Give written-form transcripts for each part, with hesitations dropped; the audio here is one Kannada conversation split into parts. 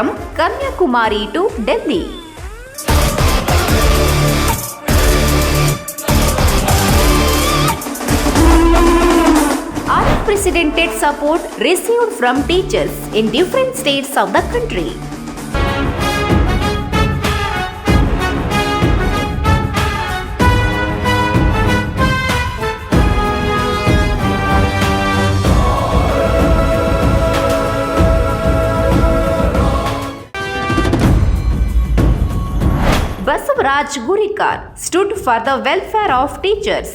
from Kanyakumari to Delhi. Unprecedented support received from teachers in different states of the country. Basavaraj Gurikar stood for the welfare of teachers.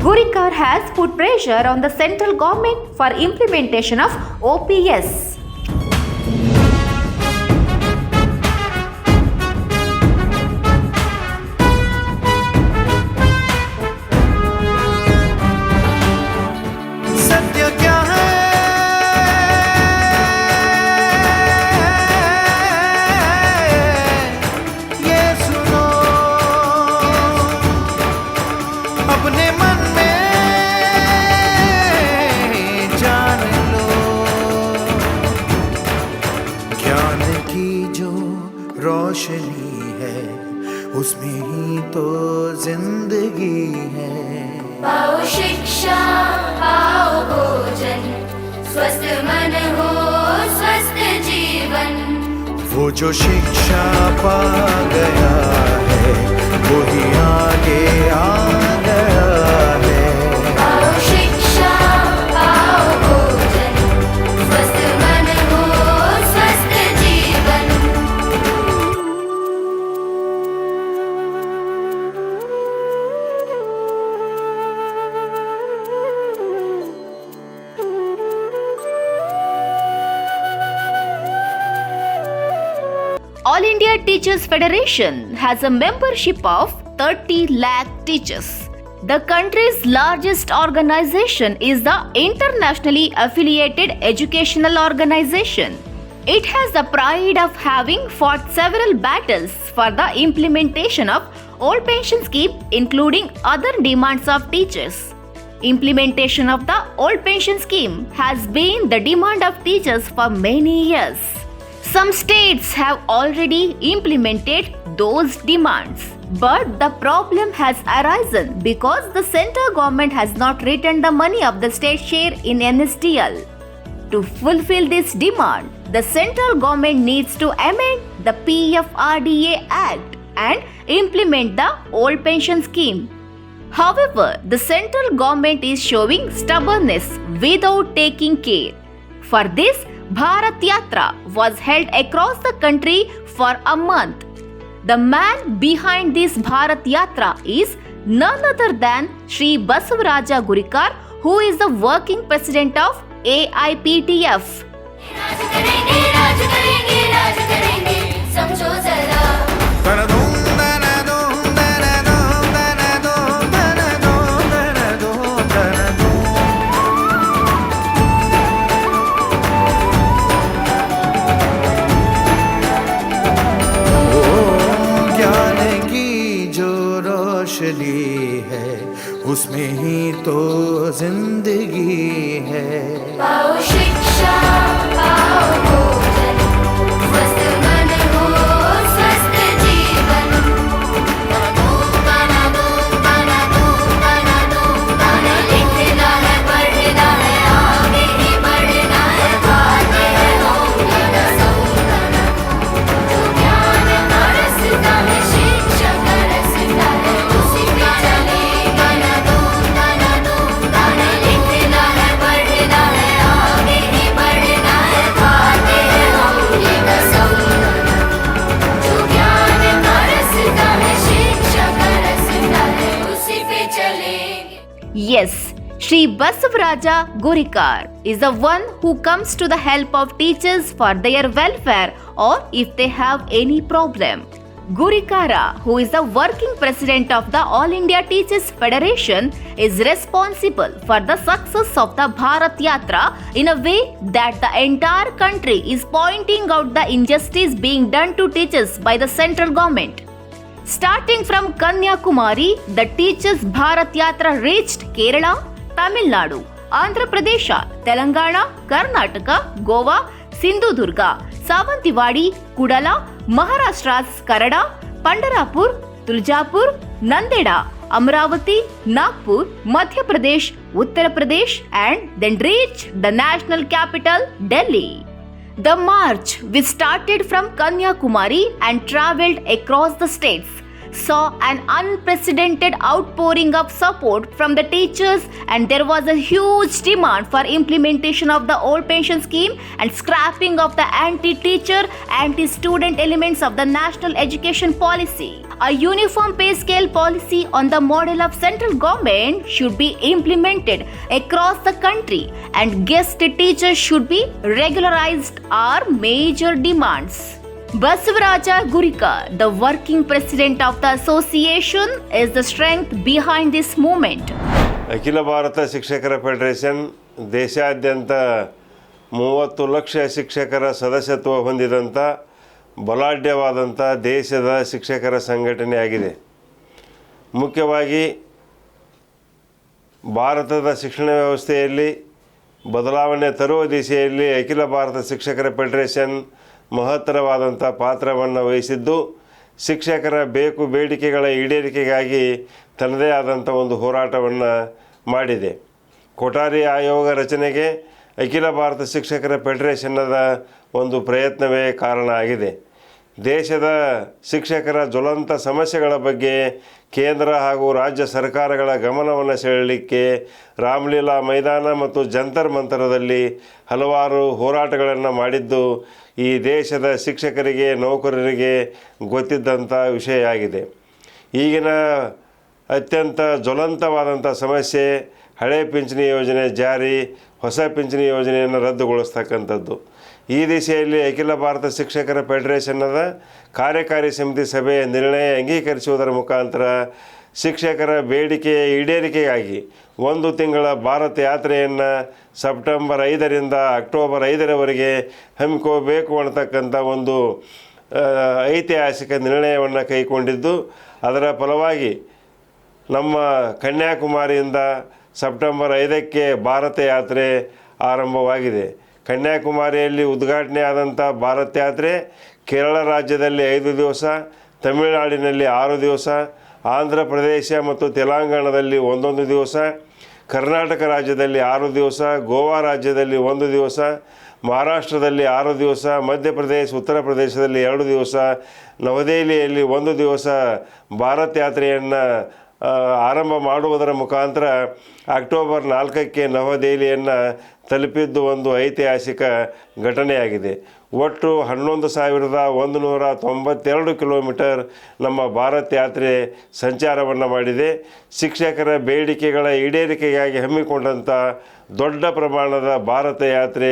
Gurikar has put pressure on the central government for implementation of OPS. सत्य क्या है ये सुनो, अपने मन में जान लो। ज्ञान की जो रोशनी है उसमें ही तो जिंदगी है। पाओ शिक्षा पाओ भोजन, स्वस्थ मन हो स्वस्थ जीवन। वो जो शिक्षा पा गया है वो ही आगे आ गया है। पाओ शिक्षा पाओ भोजन, स्वस्थ मन हो स्वस्थ जीवन। All India Teachers Federation has a membership of 30 lakh teachers. The country's largest organization is the Internationally Affiliated Educational Organization. It has the pride of having fought several battles for the implementation of old pension scheme, including other demands of teachers. Implementation of the old pension scheme has been the demand of teachers for many years. Some states have already implemented those demands, but the problem has arisen because the central government has not returned the money of the state share in NSDL. To fulfill this demand, the central government needs to amend the PFRDA Act and implement the old pension scheme. However, the central government is showing stubbornness without taking care. For this, Bharat Yatra was held across the country for a month. The man behind this Bharat Yatra is none other than Shri Basavaraja Gurikar, who is the working president of AIPTF. राज करेंगे राज करेंगे राज करेंगे, समझो जरा। रोशनी है उसमें ही तो जिंदगी है। पाओ शिक्षा पाओ भोजन, स्वस्थ मन हो स्वस्थ जीवन। लिखना है पढ़ना है आगे ही बढ़ना है, खाते हैं होंगे न सौंदर्य। जो ज्ञान का रसता है शिक्षा का रसता है, उसी पे चलेगा न लिखना है पढ़ना है आगे ही बढ़ना है, खाते हैं होंगे न सौंदर्य। जो ज्ञान का रसता है शिक्षा का रसता है, उसी पे चलेंगे। Yes, Shri Basavaraja Gurikar is the one who comes to the help of teachers for their welfare or if they have any problem. Gurikara, who is the working president of the All India Teachers Federation, is responsible for the success of the Bharat Yatra in a way that the entire country is pointing out the injustice being done to teachers by the central government. Starting from Kanyakumari, the Teachers Bharat Yatra reached Kerala, Tamil Nadu, Andhra Pradesh, Telangana, Karnataka, Goa, Sindhudurga, Savantiwadi, Kudala, Maharashtra's Karada, Pandarapur, Tuljapur, Nandeda, Amravati, Nagpur, Madhya Pradesh, Uttar Pradesh, and then reached the national capital, Delhi. The march, which started from Kanyakumari and travelled across the states, saw an unprecedented outpouring of support from the teachers, and there was a huge demand for implementation of the old pension scheme and scrapping of the anti-teacher, anti-student elements of the national education policy. A uniform pay scale policy on the model of central government should be implemented across the country, and guest teachers should be regularized are major demands. Basavaraja Gurika, the working president of the association, is the strength behind this movement. ಅಖಿಲ ಭಾರತ ಶಿಕ್ಷಕರ ಫೆಡರೇಷನ್ ದೇಶಾದ್ಯಂತ 30 ಲಕ್ಷ ಶಿಕ್ಷಕರ ಸದಸ್ಯತ್ವ ಹೊಂದಿದಂಥ ಬಲಾಢ್ಯವಾದಂಥ ದೇಶದ ಶಿಕ್ಷಕರ ಸಂಘಟನೆಯಾಗಿದೆ. ಮುಖ್ಯವಾಗಿ ಭಾರತದ ಶಿಕ್ಷಣ ವ್ಯವಸ್ಥೆಯಲ್ಲಿ ಬದಲಾವಣೆ ತರುವ ದಿಶೆಯಲ್ಲಿ ಅಖಿಲ ಭಾರತ ಶಿಕ್ಷಕರ ಫೆಡರೇಷನ್ ಮಹತ್ತರವಾದಂಥ ಪಾತ್ರವನ್ನು ವಹಿಸಿದ್ದು, ಶಿಕ್ಷಕರ ಬೇಕು ಬೇಡಿಕೆಗಳ ಈಡೇರಿಕೆಗಾಗಿ ತನ್ನದೇ ಆದಂಥ ಒಂದು ಹೋರಾಟವನ್ನು ಮಾಡಿದೆ. ಕೊಠಾರಿ ಆಯೋಗ ರಚನೆಗೆ ಅಖಿಲ ಭಾರತ ಶಿಕ್ಷಕರ ಫೆಡರೇಷನ್ನದ ಒಂದು ಪ್ರಯತ್ನವೇ ಕಾರಣ ಆಗಿದೆ. ದೇಶದ ಶಿಕ್ಷಕರ ಜ್ವಲಂತ ಸಮಸ್ಯೆಗಳ ಬಗ್ಗೆ ಕೇಂದ್ರ ಹಾಗೂ ರಾಜ್ಯ ಸರ್ಕಾರಗಳ ಗಮನವನ್ನು ಸೆಳೆಯಲಿಕ್ಕೆ ರಾಮಲೀಲಾ ಮೈದಾನ ಮತ್ತು ಜಂತರ್ ಮಂತರದಲ್ಲಿ ಹಲವಾರು ಹೋರಾಟಗಳನ್ನು ಮಾಡಿದ್ದು ಈ ದೇಶದ ಶಿಕ್ಷಕರಿಗೆ, ನೌಕರರಿಗೆ ಗೊತ್ತಿದ್ದಂಥ ವಿಷಯ ಆಗಿದೆ. ಈಗಿನ ಅತ್ಯಂತ ಜ್ವಲಂತವಾದಂಥ ಸಮಸ್ಯೆ ಹಳೆ ಪಿಂಚಣಿ ಯೋಜನೆ ಜಾರಿ, ಹೊಸ ಪಿಂಚಣಿ ಯೋಜನೆಯನ್ನು ರದ್ದುಗೊಳಿಸ್ತಕ್ಕಂಥದ್ದು. ಈ ದಿಶೆಯಲ್ಲಿ ಅಖಿಲ ಭಾರತ ಶಿಕ್ಷಕರ ಫೆಡರೇಷನ್ನದ ಕಾರ್ಯಕಾರಿ ಸಮಿತಿ ಸಭೆಯ ನಿರ್ಣಯ ಅಂಗೀಕರಿಸುವುದರ ಮುಖಾಂತರ ಶಿಕ್ಷಕರ ಬೇಡಿಕೆಯ ಈಡೇರಿಕೆಗಾಗಿ 1 ತಿಂಗಳ ಭಾರತ ಯಾತ್ರೆಯನ್ನು ಸೆಪ್ಟೆಂಬರ್ 5ರಿಂದ ಅಕ್ಟೋಬರ್ 5ರವರೆಗೆ ಹಮ್ಮಿಕೋಬೇಕು ಅನ್ನತಕ್ಕಂಥ ಒಂದು ಐತಿಹಾಸಿಕ ನಿರ್ಣಯವನ್ನು ಕೈಗೊಂಡಿದ್ದು, ಅದರ ಫಲವಾಗಿ ನಮ್ಮ ಕನ್ಯಾಕುಮಾರಿಯಿಂದ ಸೆಪ್ಟೆಂಬರ್ 5ಕ್ಕೆ ಭಾರತ ಯಾತ್ರೆ ಆರಂಭವಾಗಿದೆ. ಕನ್ಯಾಕುಮಾರಿಯಲ್ಲಿ ಉದ್ಘಾಟನೆ ಆದಂಥ ಭಾರತ ಯಾತ್ರೆ ಕೇರಳ ರಾಜ್ಯದಲ್ಲಿ 5 ದಿವಸ, ತಮಿಳುನಾಡಿನಲ್ಲಿ 6 ದಿವಸ, ಆಂಧ್ರ ಪ್ರದೇಶ ಮತ್ತು ತೆಲಂಗಾಣದಲ್ಲಿ 1 ದಿವಸ, ಕರ್ನಾಟಕ ರಾಜ್ಯದಲ್ಲಿ 6 ದಿವಸ, ಗೋವಾ ರಾಜ್ಯದಲ್ಲಿ 1 ದಿವಸ, ಮಹಾರಾಷ್ಟ್ರದಲ್ಲಿ 6 ದಿವಸ, ಮಧ್ಯಪ್ರದೇಶ, ಉತ್ತರ ಪ್ರದೇಶದಲ್ಲಿ 2 ದಿವಸ, ನವದೆಹಲಿಯಲ್ಲಿ 1 ದಿವಸ ಭಾರತ ಯಾತ್ರೆಯನ್ನು ಆರಂಭ ಮಾಡುವುದರ ಮುಖಾಂತರ ಅಕ್ಟೋಬರ್ 4ಕ್ಕೆ ನವದೆಹಲಿಯನ್ನು ತಲುಪಿದ್ದು ಒಂದು ಐತಿಹಾಸಿಕ ಘಟನೆಯಾಗಿದೆ. ಒಟ್ಟು 11,192 ಕಿಲೋಮೀಟರ್ ನಮ್ಮ ಭಾರತ ಯಾತ್ರೆ ಸಂಚಾರವನ್ನು ಮಾಡಿದೆ. ಶಿಕ್ಷಕರ ಬೇಡಿಕೆಗಳ ಈಡೇರಿಕೆಗಾಗಿ ಹಮ್ಮಿಕೊಂಡಂಥ ದೊಡ್ಡ ಪ್ರಮಾಣದ ಭಾರತ ಯಾತ್ರೆ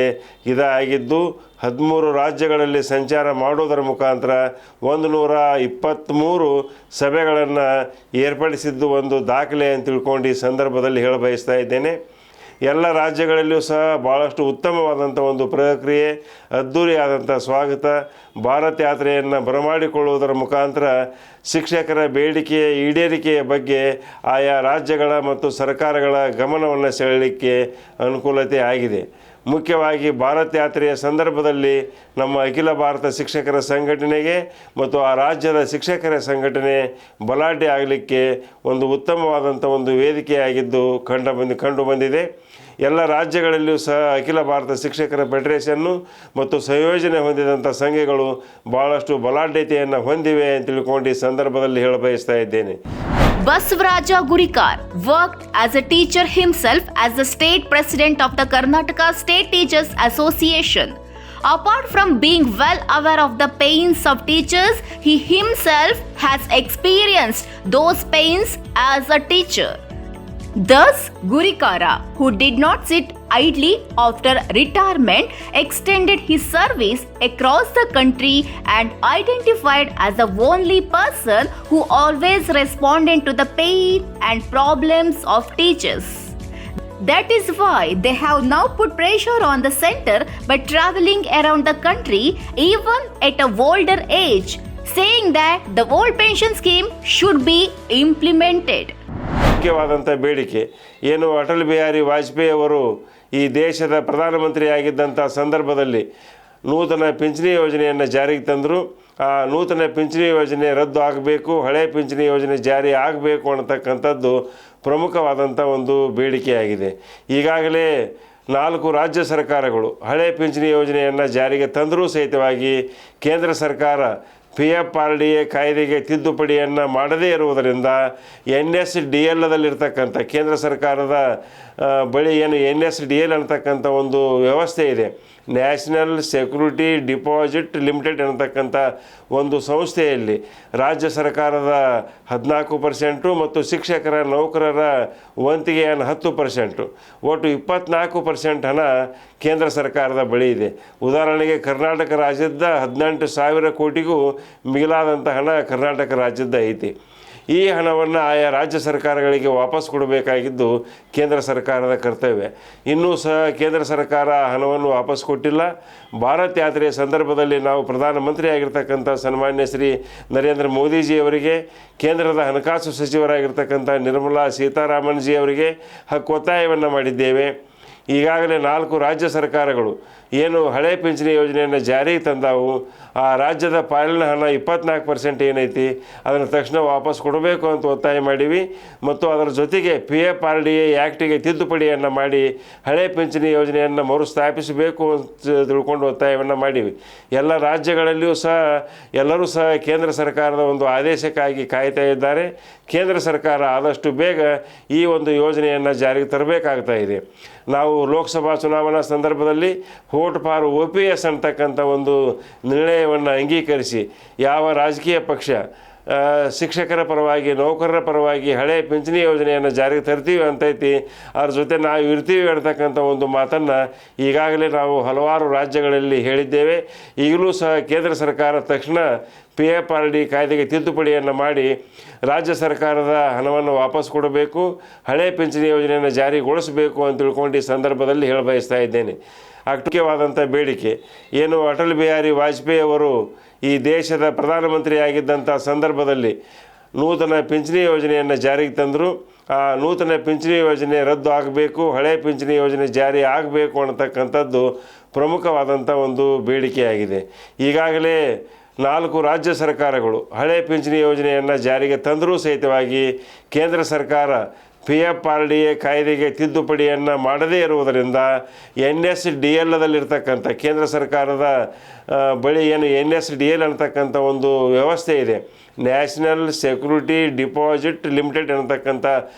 ಇದಾಗಿದ್ದು, 13 ರಾಜ್ಯಗಳಲ್ಲಿ ಸಂಚಾರ ಮಾಡುವುದರ ಮುಖಾಂತರ 123 ಸಭೆಗಳನ್ನು ಏರ್ಪಡಿಸಿದ್ದು ಒಂದು ದಾಖಲೆ ಅಂತ ತಿಳ್ಕೊಂಡು ಈ ಸಂದರ್ಭದಲ್ಲಿ ಹೇಳಬಯಸ್ತಾ ಇದ್ದೇನೆ. ಎಲ್ಲ ರಾಜ್ಯಗಳಲ್ಲಿಯೂ ಸಹ ಭಾಳಷ್ಟು ಉತ್ತಮವಾದಂಥ ಒಂದು ಪ್ರಕ್ರಿಯೆ, ಅದ್ಧೂರಿಯಾದಂಥ ಸ್ವಾಗತ. ಭಾರತ ಯಾತ್ರೆಯನ್ನು ಬರಮಾಡಿಕೊಳ್ಳುವುದರ ಮುಖಾಂತರ ಶಿಕ್ಷಕರ ಬೇಡಿಕೆಯ ಈಡೇರಿಕೆಯ ಬಗ್ಗೆ ಆಯಾ ರಾಜ್ಯಗಳ ಮತ್ತು ಸರ್ಕಾರಗಳ ಗಮನವನ್ನು ಸೆಳೆಯಲಿಕ್ಕೆ ಅನುಕೂಲತೆ ಆಗಿದೆ. ಮುಖ್ಯವಾಗಿ ಭಾರತ ಯಾತ್ರೆಯ ಸಂದರ್ಭದಲ್ಲಿ ನಮ್ಮ ಅಖಿಲ ಭಾರತ ಶಿಕ್ಷಕರ ಸಂಘಟನೆಗೆ ಮತ್ತು ಆ ರಾಜ್ಯದ ಶಿಕ್ಷಕರ ಸಂಘಟನೆ ಬಲಾಢ್ಯ ಆಗಲಿಕ್ಕೆ ಒಂದು ಉತ್ತಮವಾದಂಥ ಒಂದು ವೇದಿಕೆಯಾಗಿದ್ದು ಕಂಡು ಬಂದಿದೆ. ಎಲ್ಲ ರಾಜ್ಯಗಳಲ್ಲಿಯೂ ಸಹ ಅಖಿಲ ಭಾರತ ಶಿಕ್ಷಕರ ಫೆಡರೇಷನ್ನು ಮತ್ತು ಸಂಯೋಜನೆ ಹೊಂದಿದಂಥ ಸಂಘಗಳು ಭಾಳಷ್ಟು ಬಲಾಢ್ಯತೆಯನ್ನು ಹೊಂದಿವೆ ಅಂತ ತಿಳ್ಕೊಂಡು ಈ ಸಂದರ್ಭದಲ್ಲಿ ಹೇಳಬಯಸ್ತಾ ಇದ್ದೇನೆ. Basavaraja Gurikar worked as a teacher himself as the state president of the Karnataka State Teachers Association. Apart from being well aware of the pains of teachers, he himself has experienced those pains as a teacher. Thus, Gurikara, who did not sit idly after retirement, extended his service across the country and identified as the only person who always responded to the pain and problems of teachers. That is why they have now put pressure on the center by traveling around the country even at a older age saying that the old pension scheme should be implemented. ಮುಖ್ಯವಾದಂಥ ಬೇಡಿಕೆ ಏನು ಅಟಲ್ ಬಿಹಾರಿ ವಾಜಪೇಯಿ ಅವರು ಈ ದೇಶದ ಪ್ರಧಾನಮಂತ್ರಿ ಆಗಿದ್ದಂಥ ಸಂದರ್ಭದಲ್ಲಿ ನೂತನ ಪಿಂಚಣಿ ಯೋಜನೆಯನ್ನು ಜಾರಿಗೆ ತಂದರು. ಆ ನೂತನ ಪಿಂಚಣಿ ಯೋಜನೆ ರದ್ದು ಆಗಬೇಕು, ಹಳೆ ಪಿಂಚಣಿ ಯೋಜನೆ ಜಾರಿ ಆಗಬೇಕು ಅನ್ನತಕ್ಕಂಥದ್ದು ಪ್ರಮುಖವಾದಂಥ ಒಂದು ಬೇಡಿಕೆಯಾಗಿದೆ. ಈಗಾಗಲೇ 4 ರಾಜ್ಯ ಸರ್ಕಾರಗಳು ಹಳೆ ಪಿಂಚಣಿ ಯೋಜನೆಯನ್ನು ಜಾರಿಗೆ ತಂದರೂ ಸಹಿತವಾಗಿ ಕೇಂದ್ರ ಸರ್ಕಾರ PFRDA ಕಾಯ್ದೆಗೆ ತಿದ್ದುಪಡಿಯನ್ನು ಮಾಡದೇ ಇರುವುದರಿಂದ NSDLದಲ್ಲಿರ್ತಕ್ಕಂಥ ಕೇಂದ್ರ ಸರ್ಕಾರದ ಬಳಿ ಏನು NSDL ಅನ್ನತಕ್ಕಂಥ ಒಂದು ವ್ಯವಸ್ಥೆ ಇದೆ, ನ್ಯಾಷನಲ್ ಸೆಕ್ಯೂರಿಟಿ ಡಿಪಾಸಿಟ್ ಲಿಮಿಟೆಡ್ ಅನ್ನತಕ್ಕಂಥ ಒಂದು ಸಂಸ್ಥೆಯಲ್ಲಿ ರಾಜ್ಯ ಸರ್ಕಾರದ 14% ಮತ್ತು ಶಿಕ್ಷಕರ ನೌಕರರ ವಂತಿಗೆಯನ್ನು 10%, ಒಟ್ಟು 24% ಹಣ ಕೇಂದ್ರ ಸರ್ಕಾರದ ಬಳಿ ಇದೆ. ಉದಾಹರಣೆಗೆ ಕರ್ನಾಟಕ ರಾಜ್ಯದ 18,000 ಕೋಟಿಗೂ ಮಿಗಿಲಾದಂಥ ಹಣ ಕರ್ನಾಟಕ ರಾಜ್ಯದ ಐತಿ. ಈ ಹಣವನ್ನು ಆಯಾ ರಾಜ್ಯ ಸರ್ಕಾರಗಳಿಗೆ ವಾಪಸ್ ಕೊಡಬೇಕಾಗಿದ್ದು ಕೇಂದ್ರ ಸರ್ಕಾರದ ಕರ್ತವ್ಯ. ಇನ್ನೂ ಸಹ ಕೇಂದ್ರ ಸರ್ಕಾರ ಹಣವನ್ನು ವಾಪಸ್ ಕೊಟ್ಟಿಲ್ಲ. ಭಾರತ್ ಯಾತ್ರೆಯ ಸಂದರ್ಭದಲ್ಲಿ ನಾವು ಪ್ರಧಾನಮಂತ್ರಿ ಆಗಿರ್ತಕ್ಕಂಥ ಸನ್ಮಾನ್ಯ ಶ್ರೀ ನರೇಂದ್ರ ಮೋದಿಜಿಯವರಿಗೆ, ಕೇಂದ್ರದ ಹಣಕಾಸು ಸಚಿವರಾಗಿರ್ತಕ್ಕಂಥ ನಿರ್ಮಲಾ ಸೀತಾರಾಮನ್ ಜಿ ಅವರಿಗೆ ಒತ್ತಾಯವನ್ನು ಮಾಡಿದ್ದೇವೆ. ಈಗಾಗಲೇ 4 ರಾಜ್ಯ ಸರ್ಕಾರಗಳು ಏನು ಹಳೆ ಪಿಂಚಣಿ ಯೋಜನೆಯನ್ನು ಜಾರಿಗೆ ತಂದಾವು, ಆ ರಾಜ್ಯದ ಪಾಲಿನ ಹಣ 24% ಏನೈತಿ ಅದನ್ನು ತಕ್ಷಣ ವಾಪಸ್ ಕೊಡಬೇಕು ಅಂತ ಒತ್ತಾಯ ಮಾಡೀವಿ. ಮತ್ತು ಅದರ ಜೊತೆಗೆ PFRDA ಆ್ಯಕ್ಟಿಗೆ ತಿದ್ದುಪಡಿಯನ್ನು ಮಾಡಿ ಹಳೆ ಪಿಂಚಣಿ ಯೋಜನೆಯನ್ನು ಮರುಸ್ಥಾಪಿಸಬೇಕು ಅಂತ ತಿಳ್ಕೊಂಡು ಒತ್ತಾಯವನ್ನು ಮಾಡೀವಿ. ಎಲ್ಲ ರಾಜ್ಯಗಳಲ್ಲಿಯೂ ಸಹ ಎಲ್ಲರೂ ಸಹ ಕೇಂದ್ರ ಸರ್ಕಾರದ ಒಂದು ಆದೇಶಕ್ಕಾಗಿ ಕಾಯ್ತಾ ಇದ್ದಾರೆ. ಕೇಂದ್ರ ಸರ್ಕಾರ ಆದಷ್ಟು ಬೇಗ ಈ ಒಂದು ಯೋಜನೆಯನ್ನು ಜಾರಿಗೆ ತರಬೇಕಾಗ್ತಾ ಇದೆ. ನಾವು ಲೋಕಸಭಾ ಚುನಾವಣಾ ಸಂದರ್ಭದಲ್ಲಿ ವೋಟ್ ಫಾರ್ OPS ಅಂತಕ್ಕಂಥ ಒಂದು ನಿರ್ಣಯವನ್ನು ಅಂಗೀಕರಿಸಿ ಯಾವ ರಾಜಕೀಯ ಪಕ್ಷ ಶಿಕ್ಷಕರ ಪರವಾಗಿ ನೌಕರರ ಪರವಾಗಿ ಹಳೆ ಪಿಂಚಣಿ ಯೋಜನೆಯನ್ನು ಜಾರಿಗೆ ತರ್ತೀವಿ ಅಂತೈತಿ, ಅದ್ರ ಜೊತೆ ನಾವು ಇರ್ತೀವಿ ಹೇಳ್ತಕ್ಕಂಥ ಒಂದು ಮಾತನ್ನು ಈಗಾಗಲೇ ನಾವು ಹಲವಾರು ರಾಜ್ಯಗಳಲ್ಲಿ ಹೇಳಿದ್ದೇವೆ. ಈಗಲೂ ಸಹ ಕೇಂದ್ರ ಸರ್ಕಾರ ತಕ್ಷಣ PFRD ಕಾಯ್ದೆಗೆ ತಿದ್ದುಪಡಿಯನ್ನು ಮಾಡಿ ರಾಜ್ಯ ಸರ್ಕಾರದ ಹಣವನ್ನು ವಾಪಸ್ ಕೊಡಬೇಕು, ಹಳೆ ಪಿಂಚಣಿ ಯೋಜನೆಯನ್ನು ಜಾರಿಗೊಳಿಸಬೇಕು ಅಂತ ತಿಳ್ಕೊಂಡು ಈ ಸಂದರ್ಭದಲ್ಲಿ ಹೇಳಬಯಸ್ತಾ ಇದ್ದೇನೆ. ಮುಖ್ಯವಾದಂಥ ಬೇಡಿಕೆ ಏನು ಅಟಲ್ ಬಿಹಾರಿ ವಾಜಪೇಯಿ ಅವರು ಈ ದೇಶದ ಪ್ರಧಾನಮಂತ್ರಿ ಆಗಿದ್ದಂಥ ಸಂದರ್ಭದಲ್ಲಿ ನೂತನ ಪಿಂಚಣಿ ಯೋಜನೆಯನ್ನು ಜಾರಿಗೆ ತಂದರು. ಆ ನೂತನ ಪಿಂಚಣಿ ಯೋಜನೆ ರದ್ದು ಆಗಬೇಕು, ಹಳೆ ಪಿಂಚಣಿ ಯೋಜನೆ ಜಾರಿ ಆಗಬೇಕು ಅನ್ನತಕ್ಕಂಥದ್ದು ಪ್ರಮುಖವಾದಂಥ ಒಂದು ಬೇಡಿಕೆಯಾಗಿದೆ. ಈಗಾಗಲೇ 4 ರಾಜ್ಯ ಸರ್ಕಾರಗಳು ಹಳೆ ಪಿಂಚಣಿ ಯೋಜನೆಯನ್ನು ಜಾರಿಗೆ ತಂದರೂ ಸಹಿತವಾಗಿ ಕೇಂದ್ರ ಸರ್ಕಾರ PFRDA ಕಾಯ್ದೆಗೆ ತಿದ್ದುಪಡಿಯನ್ನು ಮಾಡದೇ ಇರುವುದರಿಂದ NSDLದಲ್ಲಿರ್ತಕ್ಕಂಥ ಕೇಂದ್ರ ಸರ್ಕಾರದ ಬಳಿ ಏನು NSDL ಅನ್ನತಕ್ಕಂಥ ಒಂದು ವ್ಯವಸ್ಥೆ ಇದೆ, ನ್ಯಾಷನಲ್ ಸೆಕ್ಯೂರಿಟಿ ಡಿಪಾಸಿಟ್ ಲಿಮಿಟೆಡ್ ಅನ್ನತಕ್ಕಂಥ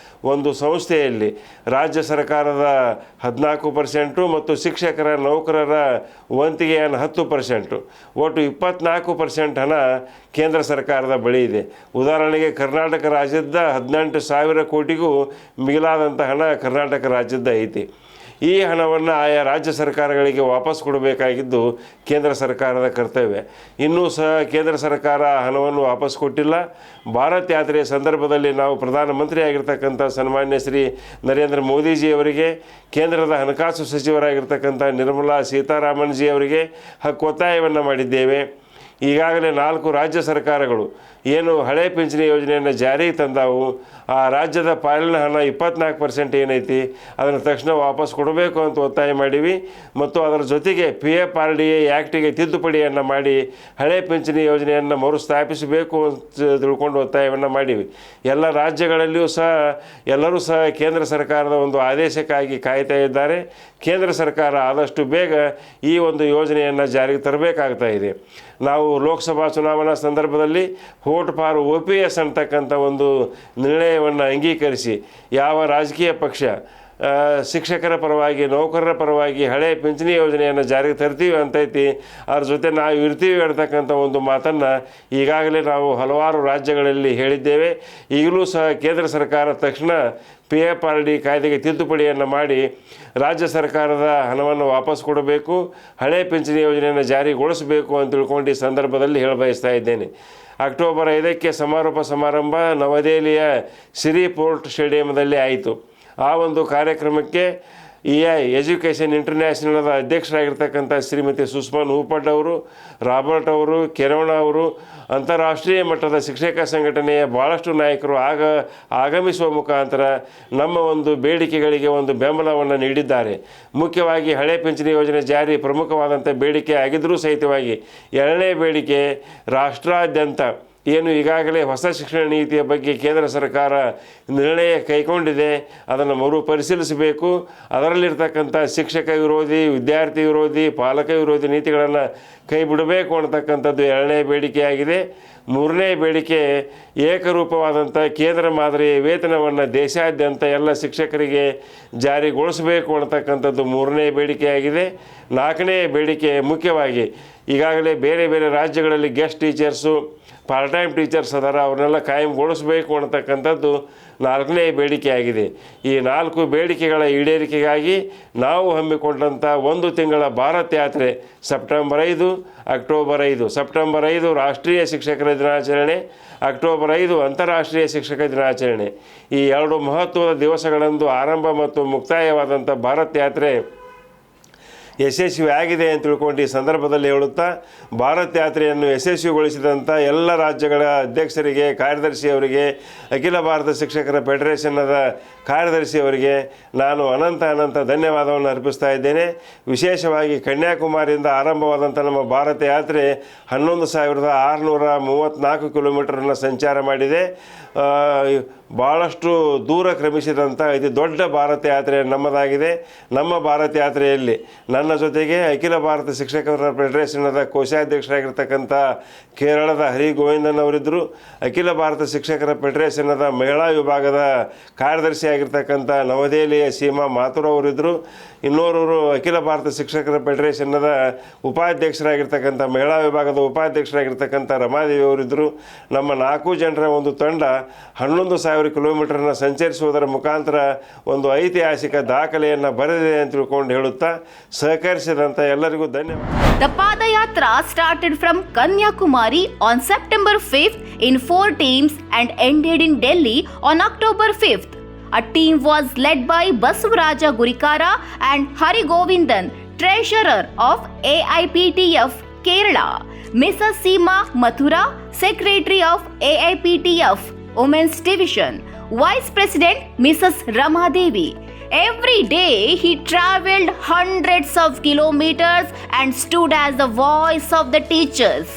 ಒಂದು ಸಂಸ್ಥೆಯಲ್ಲಿ ರಾಜ್ಯ ಸರ್ಕಾರದ 14% ಮತ್ತು ಶಿಕ್ಷಕರ ನೌಕರರ ವಂತಿಗೆಯನ್ನು 10%, ಒಟ್ಟು 24% ಹಣ ಕೇಂದ್ರ ಸರ್ಕಾರದ ಬಳಿ ಇದೆ. ಉದಾಹರಣೆಗೆ ಕರ್ನಾಟಕ ರಾಜ್ಯದ 18,000 ಕೋಟಿಗೂ ಮಿಗಿಲಾದಂಥ ಹಣ ಕರ್ನಾಟಕ ರಾಜ್ಯದ ಐತಿ. ಈ ಹಣವನ್ನು ಆಯಾ ರಾಜ್ಯ ಸರ್ಕಾರಗಳಿಗೆ ವಾಪಸ್ ಕೊಡಬೇಕಾಗಿದ್ದು ಕೇಂದ್ರ ಸರ್ಕಾರದ ಕರ್ತವ್ಯ. ಇನ್ನೂ ಸಹ ಕೇಂದ್ರ ಸರ್ಕಾರ ಹಣವನ್ನು ವಾಪಸ್ ಕೊಟ್ಟಿಲ್ಲ. ಭಾರತ್ ಯಾತ್ರೆಯ ಸಂದರ್ಭದಲ್ಲಿ ನಾವು ಪ್ರಧಾನಮಂತ್ರಿ ಆಗಿರ್ತಕ್ಕಂಥ ಸನ್ಮಾನ್ಯ ಶ್ರೀ ನರೇಂದ್ರ ಮೋದಿಜಿಯವರಿಗೆ, ಕೇಂದ್ರದ ಹಣಕಾಸು ಸಚಿವರಾಗಿರ್ತಕ್ಕಂಥ ನಿರ್ಮಲಾ ಸೀತಾರಾಮನ್ ಜಿ ಅವರಿಗೆ ಒತ್ತಾಯವನ್ನು ಮಾಡಿದ್ದೇವೆ. ಈಗಾಗಲೇ 4 ರಾಜ್ಯ ಸರ್ಕಾರಗಳು ಏನು ಹಳೆ ಪಿಂಚಣಿ ಯೋಜನೆಯನ್ನು ಜಾರಿಗೆ ತಂದಾವು, ಆ ರಾಜ್ಯದ ಪಾಲಿನ ಹಣ 24% ಏನೈತಿ ಅದನ್ನು ತಕ್ಷಣ ವಾಪಸ್ ಕೊಡಬೇಕು ಅಂತ ಒತ್ತಾಯ ಮಾಡೀವಿ. ಮತ್ತು ಅದರ ಜೊತೆಗೆ PFRDA ಆ್ಯಕ್ಟಿಗೆ ತಿದ್ದುಪಡಿಯನ್ನು ಮಾಡಿ ಹಳೆ ಪಿಂಚಣಿ ಯೋಜನೆಯನ್ನು ಮರುಸ್ಥಾಪಿಸಬೇಕು ಅಂತ ತಿಳ್ಕೊಂಡು ಒತ್ತಾಯವನ್ನು ಮಾಡೀವಿ. ಎಲ್ಲ ರಾಜ್ಯಗಳಲ್ಲಿಯೂ ಸಹ ಎಲ್ಲರೂ ಸಹ ಕೇಂದ್ರ ಸರ್ಕಾರದ ಒಂದು ಆದೇಶಕ್ಕಾಗಿ ಕಾಯ್ತಾ ಇದ್ದಾರೆ. ಕೇಂದ್ರ ಸರ್ಕಾರ ಆದಷ್ಟು ಬೇಗ ಈ ಒಂದು ಯೋಜನೆಯನ್ನು ಜಾರಿಗೆ ತರಬೇಕಾಗ್ತಾ ಇದೆ. ನಾವು ಲೋಕಸಭಾ ಚುನಾವಣಾ ಸಂದರ್ಭದಲ್ಲಿ ವೋಟ್ ಫಾರ್ OPS ಅಂತಕ್ಕಂಥ ಒಂದು ನಿರ್ಣಯವನ್ನು ಅಂಗೀಕರಿಸಿ ಯಾವ ರಾಜಕೀಯ ಪಕ್ಷ ಶಿಕ್ಷಕರ ಪರವಾಗಿ ನೌಕರರ ಪರವಾಗಿ ಹಳೆ ಪಿಂಚಣಿ ಯೋಜನೆಯನ್ನು ಜಾರಿಗೆ ತರ್ತೀವಿ ಅಂತೈತಿ, ಅದ್ರ ಜೊತೆ ನಾವು ಇರ್ತೀವಿ ಹೇಳ್ತಕ್ಕಂಥ ಒಂದು ಮಾತನ್ನು ಈಗಾಗಲೇ ನಾವು ಹಲವಾರು ರಾಜ್ಯಗಳಲ್ಲಿ ಹೇಳಿದ್ದೇವೆ. ಈಗಲೂ ಸಹ ಕೇಂದ್ರ ಸರ್ಕಾರ ತಕ್ಷಣ PFRD ಕಾಯ್ದೆಗೆ ತಿದ್ದುಪಡಿಯನ್ನು ಮಾಡಿ ರಾಜ್ಯ ಸರ್ಕಾರದ ಹಣವನ್ನು ವಾಪಸ್ ಕೊಡಬೇಕು, ಹಳೆ ಪಿಂಚಣಿ ಯೋಜನೆಯನ್ನು ಜಾರಿಗೊಳಿಸಬೇಕು ಅಂತ ತಿಳ್ಕೊಂಡು ಈ ಸಂದರ್ಭದಲ್ಲಿ ಹೇಳಬಯಸ್ತಾ ಇದ್ದೇನೆ. ಅಕ್ಟೋಬರ್ 5ಕ್ಕೆ ಸಮಾರೋಪ ಸಮಾರಂಭ ನವದೆಹಲಿಯ ಸಿರಿ ಪೋರ್ಟ್ ಸ್ಟೇಡಿಯಂದಲ್ಲಿ ಆಯಿತು. ಆ ಒಂದು ಕಾರ್ಯಕ್ರಮಕ್ಕೆ EI ಎಜುಕೇಷನ್ ಇಂಟರ್ನ್ಯಾಷನಲ್ದ ಅಧ್ಯಕ್ಷರಾಗಿರ್ತಕ್ಕಂಥ ಶ್ರೀಮತಿ ಸುಷ್ಮಾ ಹೂಪಟ್ ಅವರು, ರಾಬರ್ಟ್ ಅವರು, ಕೆರೋಣ ಅವರು, ಅಂತಾರಾಷ್ಟ್ರೀಯ ಮಟ್ಟದ ಶಿಕ್ಷಕ ಸಂಘಟನೆಯ ಭಾಳಷ್ಟು ನಾಯಕರು ಆಗಮಿಸುವ ಮುಖಾಂತರ ನಮ್ಮ ಒಂದು ಬೇಡಿಕೆಗಳಿಗೆ ಒಂದು ಬೆಂಬಲವನ್ನು ನೀಡಿದ್ದಾರೆ. ಮುಖ್ಯವಾಗಿ ಹಳೆ ಪಿಂಚಣಿ ಯೋಜನೆ ಜಾರಿ ಪ್ರಮುಖವಾದಂಥ ಬೇಡಿಕೆ ಆಗಿದ್ದರೂ ಸಹಿತವಾಗಿ ಎರಡನೇ ಬೇಡಿಕೆ ರಾಷ್ಟ್ರಾದ್ಯಂತ ಏನು ಈಗಾಗಲೇ ಹೊಸ ಶಿಕ್ಷಣ ನೀತಿಯ ಬಗ್ಗೆ ಕೇಂದ್ರ ಸರ್ಕಾರ ನಿರ್ಣಯ ಕೈಗೊಂಡಿದೆ, ಅದನ್ನು ಮರುಪರಿಶೀಲಿಸಬೇಕು. ಅದರಲ್ಲಿರ್ತಕ್ಕಂಥ ಶಿಕ್ಷಕ ವಿರೋಧಿ, ವಿದ್ಯಾರ್ಥಿ ವಿರೋಧಿ, ಪಾಲಕ ವಿರೋಧಿ ನೀತಿಗಳನ್ನು ಕೈ ಬಿಡಬೇಕು ಅನ್ನತಕ್ಕಂಥದ್ದು ಎರಡನೇ ಬೇಡಿಕೆಯಾಗಿದೆ. ಮೂರನೇ ಬೇಡಿಕೆ ಏಕರೂಪವಾದಂಥ ಕೇಂದ್ರ ಮಾದರಿಯ ವೇತನವನ್ನು ದೇಶಾದ್ಯಂತ ಎಲ್ಲ ಶಿಕ್ಷಕರಿಗೆ ಜಾರಿಗೊಳಿಸಬೇಕು ಅನ್ನತಕ್ಕಂಥದ್ದು ಮೂರನೇ ಬೇಡಿಕೆಯಾಗಿದೆ. ನಾಲ್ಕನೇ ಬೇಡಿಕೆ ಮುಖ್ಯವಾಗಿ ಈಗಾಗಲೇ ಬೇರೆ ಬೇರೆ ರಾಜ್ಯಗಳಲ್ಲಿ guest teachers, part time teachers ಅದಾರ, ಅವ್ರನ್ನೆಲ್ಲ ಕಾಯಂಗೊಳಿಸಬೇಕು ಅನ್ನತಕ್ಕಂಥದ್ದು ನಾಲ್ಕನೇ ಬೇಡಿಕೆಯಾಗಿದೆ. ಈ 4 ಬೇಡಿಕೆಗಳ ಈಡೇರಿಕೆಗಾಗಿ ನಾವು ಹಮ್ಮಿಕೊಂಡಂಥ ಒಂದು ತಿಂಗಳ ಭಾರತ್ ಯಾತ್ರೆ ಸೆಪ್ಟೆಂಬರ್ 5, ಅಕ್ಟೋಬರ್ 5. ಸೆಪ್ಟೆಂಬರ್ 5 ರಾಷ್ಟ್ರೀಯ ಶಿಕ್ಷಕರ ದಿನಾಚರಣೆ, ಅಕ್ಟೋಬರ್ 5 ಅಂತಾರಾಷ್ಟ್ರೀಯ ಶಿಕ್ಷಕ ದಿನಾಚರಣೆ. ಈ 2 ಮಹತ್ವದ ದಿವಸಗಳಂದು ಆರಂಭ ಮತ್ತು ಮುಕ್ತಾಯವಾದಂಥ ಭಾರತ್ ಯಾತ್ರೆ ಯಶಸ್ವಿ ಆಗಿದೆ ಅಂತ ತಿಳ್ಕೊಂಡು ಈ ಸಂದರ್ಭದಲ್ಲಿ ಹೇಳುತ್ತಾ, ಭಾರತ್ ಯಾತ್ರೆಯನ್ನು ಯಶಸ್ವಿಗೊಳಿಸಿದಂಥ ಎಲ್ಲ ರಾಜ್ಯಗಳ ಅಧ್ಯಕ್ಷರಿಗೆ, ಕಾರ್ಯದರ್ಶಿಯವರಿಗೆ, ಅಖಿಲ ಭಾರತ ಶಿಕ್ಷಕರ ಫೆಡರೇಷನ್ನದ ಕಾರ್ಯದರ್ಶಿಯವರಿಗೆ ನಾನು ಅನಂತ ಧನ್ಯವಾದವನ್ನು ಅರ್ಪಿಸ್ತಾ ಇದ್ದೇನೆ. ವಿಶೇಷವಾಗಿ ಕನ್ಯಾಕುಮಾರಿಯಿಂದ ಆರಂಭವಾದಂಥ ನಮ್ಮ ಭಾರತ ಯಾತ್ರೆ 11,634 ಕಿಲೋಮೀಟರನ್ನು ಸಂಚಾರ ಮಾಡಿದೆ. ಭಾಳಷ್ಟು ದೂರ ಕ್ರಮಿಸಿದಂಥ ಅತಿ ದೊಡ್ಡ ಭಾರತ ಯಾತ್ರೆ ನಮ್ಮದಾಗಿದೆ. ನಮ್ಮ ಭಾರತ ಯಾತ್ರೆಯಲ್ಲಿ ನನ್ನ ಜೊತೆಗೆ ಅಖಿಲ ಭಾರತ ಶಿಕ್ಷಕರ ಫೆಡರೇಷನ್ನದ ಕೋಶಾಧ್ಯಕ್ಷರಾಗಿರ್ತಕ್ಕಂಥ ಕೇರಳದ ಹರಿ ಗೋವಿಂದನ್ ಅವರಿದ್ದರು. ಅಖಿಲ ಭಾರತ ಶಿಕ್ಷಕರ ಫೆಡರೇಷನ್ನದ ಮಹಿಳಾ ವಿಭಾಗದ ಕಾರ್ಯದರ್ಶಿಯಾಗಿರ್ತಕ್ಕಂಥ ನವದೆಹಲಿಯ ಸೀಮಾ ಮಾಥುರ್ ಅವರಿದ್ದರು. ಇನ್ನೋರ್ವರು ಅಖಿಲ ಭಾರತ ಶಿಕ್ಷಕರ ಫೆಡರೇಷನ್ನದ ಉಪಾಧ್ಯಕ್ಷರಾಗಿರ್ತಕ್ಕಂಥ ಮಹಿಳಾ ವಿಭಾಗದ ಉಪಾಧ್ಯಕ್ಷರಾಗಿರ್ತಕ್ಕಂಥ ರಮಾದೇವಿ ಅವರಿದ್ದರು. ನಮ್ಮ 4 ಜನರ ಒಂದು ತಂಡ 11,000 ಕಿಲೋಮೀಟರ್ನ ಸಂಚರಿಸುವುದರ ಮುಖಾಂತರ ಒಂದು ಐತಿಹಾಸಿಕ ದಾಖಲೆಯನ್ನು ಬರೆದಿದೆ ಅಂತ ತಿಳ್ಕೊಂಡು ಹೇಳುತ್ತಾ ಸಹಕರಿಸಿದಂಥ ಎಲ್ಲರಿಗೂ ಧನ್ಯವಾದ. The Padayatra started from Kanyakumari on September 5th in 4 teams and ended in Delhi on October 5th. A team was led by Basavaraja Gurikara and Hari Govindan, treasurer of AIPTF Kerala, Mrs. Seema Mathura, secretary of AIPTF Women's Division, Vice President Mrs. Rama Devi. Every day he travelled hundreds of kilometers and stood as the voice of the teachers.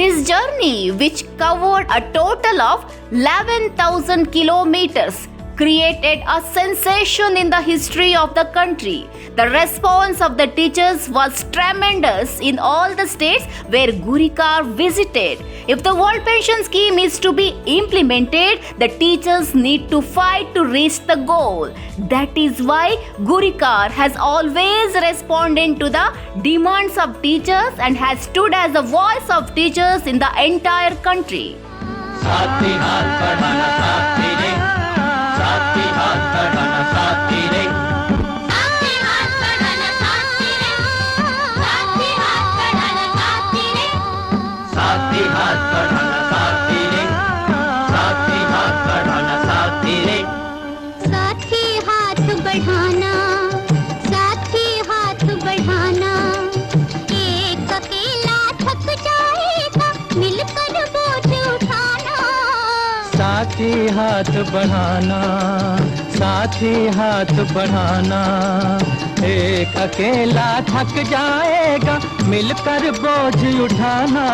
His journey, which covered a total of 11,000 kilometers, created a sensation in the history of the country. The response of the teachers was tremendous in all the states where Gurikar visited. If the World Pension Scheme is to be implemented, the teachers need to fight to reach the goal. That is why Gurikar has always responded to the demands of teachers and has stood as the voice of teachers in the entire country. साथ ही हाथ बढ़ाना साथ तेरे, साथ ही हाथ बढ़ाना साथ तेरे, साथ ही हाथ बढ़ाना साथ तेरे, साथ ही हाथ बढ़ाना साथ तेरे, साथ ही हाथ बढ़ाना साथ तेरे, साथ ही हाथ बढ़ाना साथ तेरे, साथ ही हाथ बढ़ाना, साथ ही हाथ बढ़ाना, एक अकेला थक जाएगा मिलकर बोझ उठाना। साथ ही हाथ बढ़ाना, साथ ही हाथ बढ़ाना, एक अकेला थक जाएगा मिलकर बोझ उठाना।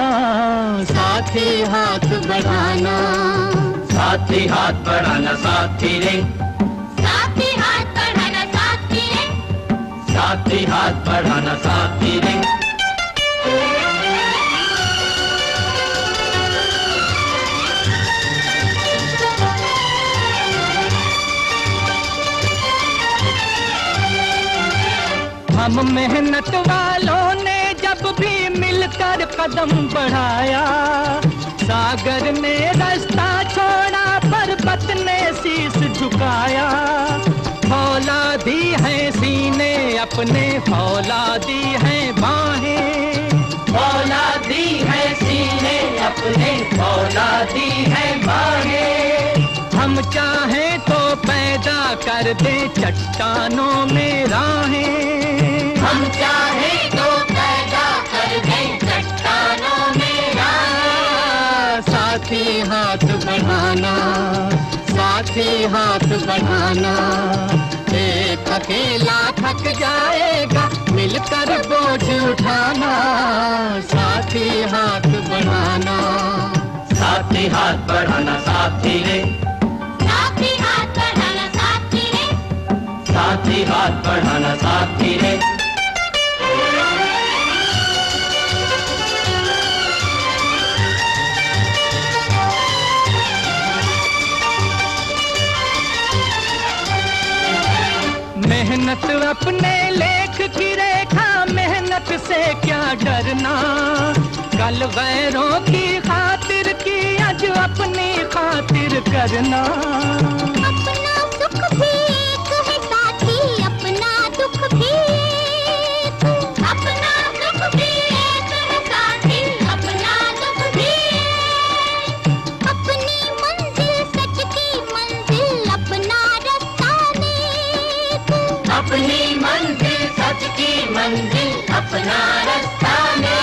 साथ ही हाथ बढ़ाना, साथ ही हाथ बढ़ाना साथ तेरे, साथ ही हाथ बढ़ाना साथ तेरे, साथ ही हाथ बढ़ाना साथ तेरे। हम मेहनत वालों ने जब भी मिलकर कदम बढ़ाया, सागर ने रास्ता छोड़ा पर्वत ने शीश झुकाया। फौलादी है सीने अपने, फौलादी है बाहें, फौलादी है सीने अपने, फौलादी है बाहें। हम चाहें तो पैदा कर दे चट्टानों में राहें। हम चाहे तो पैदा कर दें चट्टानों में राहें। साथी हाथ बढ़ाना, साथी हाथ बढ़ाना, एक अकेला थक जाएगा, मिलकर बोझ उठाना। साथी हाथ बढ़ाना, साथी हाथ बढ़ाना, साथी रे, साथी हाथ बढ़ाना साथी रे, साथी हाथ बढ़ाना, साथी रे। मेहनत अपने लेख की रेखा, मेहनत से क्या डरना। कल गैरों की खातिर की, आज अपनी खातिर करना। अपना सुख भी एक है साथी, अपना दुख भी एक। अपना सुख भी एक है साथी, अपना दुख भी एक। अपनी मंजिल सच की मंजिल, अपना रास्ता नेक। अपनी मंजिल सच की मंजिल, अपना रास्ता में।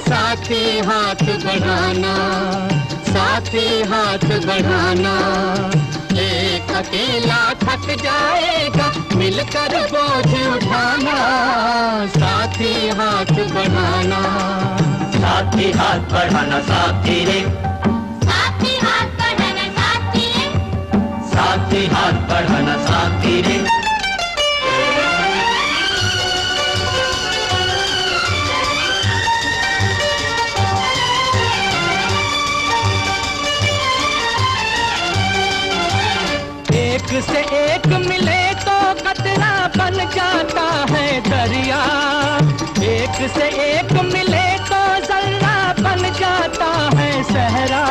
साथी हाथ बढ़ाना, साथी हाथ बढ़ाना, एक अकेला थक जाएगा, मिलकर बोझ उठाना। साथी हाथ बढ़ाना, साथी हाथ बढ़ाना, साथी रे, साथी हाथ बढ़ाना साथी रे, साथी हाथ बढ़ाना, साथी रे। एक से एक मिले तो कतरा बन जाता है दरिया। एक से एक मिले तो जर्रा बन जाता है सहरा।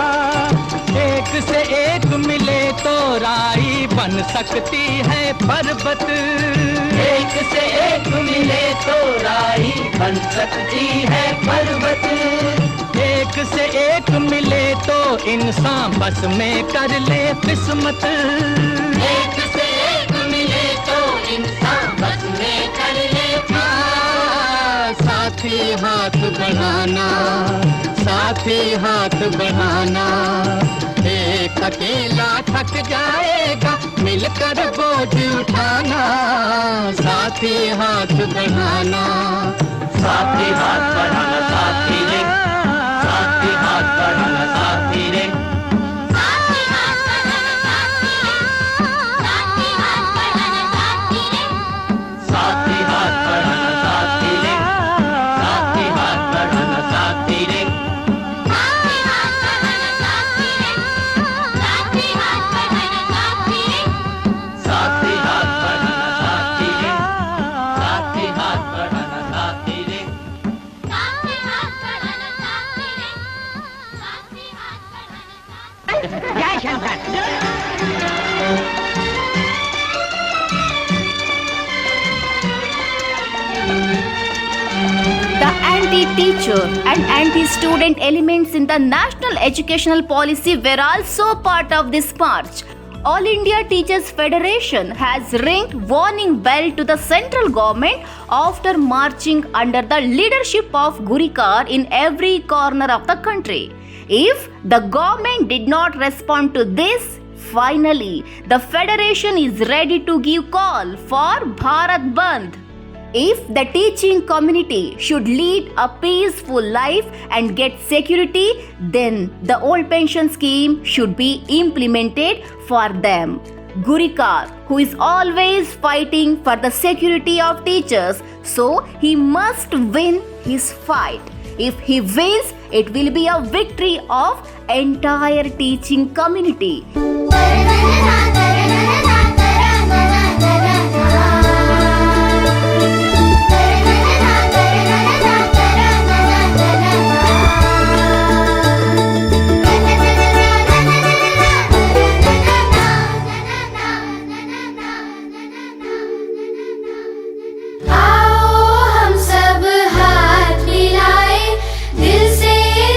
एक से एक मिले तो राई बन सकती है पर्वत। एक से एक मिले तो राई बन सकती है पर्वत। एक से एक मिले तो इंसान बस में कर ले किस्मत। एक से एक मिले तो इंसान बस में कर ले। साथी हाथ बढ़ाना, साथी हाथ बढ़ाना, एक अकेला थक जाएगा, मिलकर बोझ उठाना। साथी हाथ बढ़ाना, साथी हाथ बढ़ाना, साथी रे, साथी हाथ बढ़ाना, साथी रे। साथी हाथ बढ़ाना साथी रे, साथी हाथ बढ़ाना, साथी रे, साथी हाथ बढ़ाना, साथी रे। साथी हाथ बढ़ाना साथी रे, साथी हाथ बढ़ाना साथी रे, साथी हाथ बढ़ाना, साथी रे, साथी हाथ बढ़ाना, साथी रे। साथी हाथ बढ़ाना साथी रे, साथी हाथ बढ़ाना साथी रे। जय Shankar. The anti-teacher and anti-student elements in the National Educational Policy were also part of this march. All India Teachers Federation has ringed warning bell to the central government after marching under the leadership of Gurikar in every corner of the country. If the government did not respond to this, finally the federation is ready to give call for Bharat Bandh. If the teaching community should lead a peaceful life and get security, then the old pension scheme should be implemented for them. Gurikar, who is always fighting for the security of teachers, so he must win his fight. If he wins, it will be a victory of entire teaching community.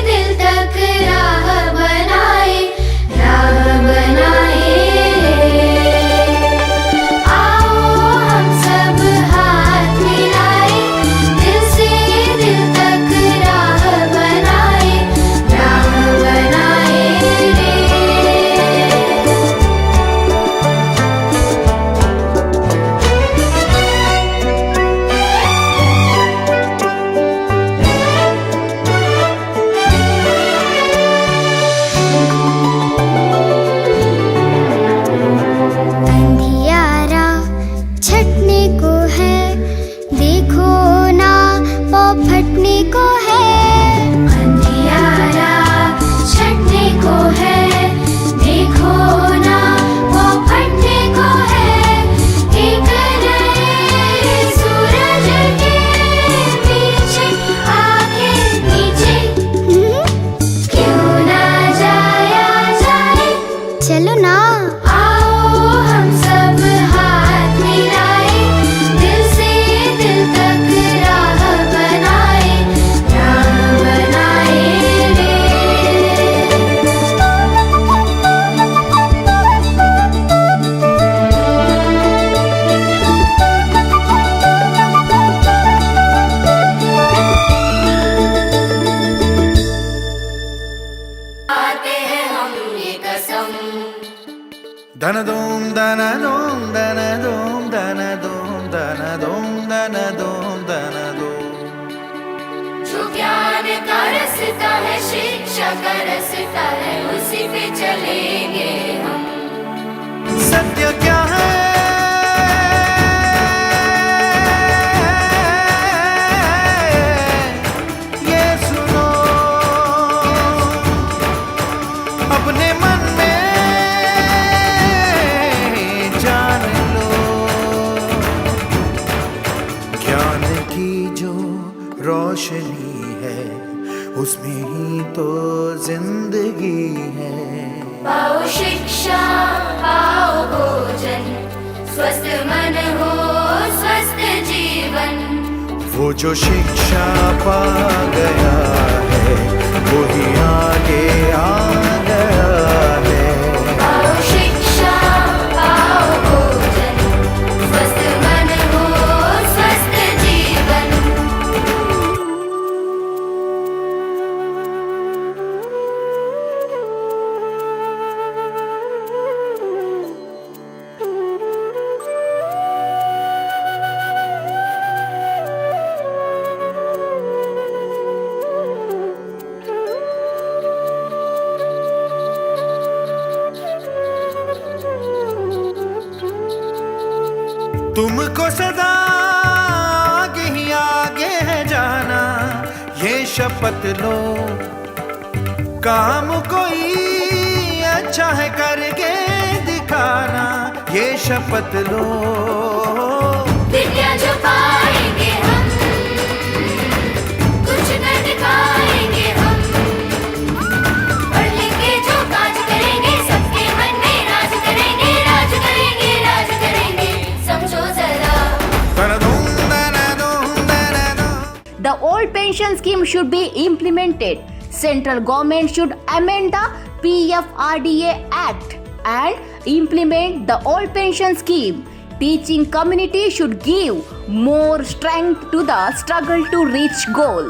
दिल तक राह बनाए दोम दना दोम दना दोम दना दोम दना दोम दना दोम दना दोम। जो ज्ञान का रास्ता है, शिक्षा का रास्ता है, उसी पे चलेंगे हम। सत्य क्या है ये सुनो, अपने मन में जान लो। ज्ञान की जो रोशनी है, उसमें ही तो जिंदगी है। पाओ शिक्षा, पाओ भोजन, स्वस्थ मन हो स्वस्थ जीवन। वो जो शिक्षा पा गया है, वो ही आगे आ गया है। पाओ शिक्षा, पाओ भोजन, स्वस्थ मन हो स्वस्थ जीवन। तुमको सदा आगे ही आगे है जाना, ये शपथ लो। काम कोई अच्छा है करके दिखाना, ये शपथ लो। विद्या जो पाएंगे हम, कुछ न दिखाएंगे हम। पढ़ लिख के जो काज करेंगे, सबके मन में राज करेंगे, राज करेंगे, राज करेंगे। समझो जरा। The old pension scheme should be implemented. Central government should amend the PFRDA Act and implement the old pension scheme. Teaching community should give more strength to the struggle to reach goal.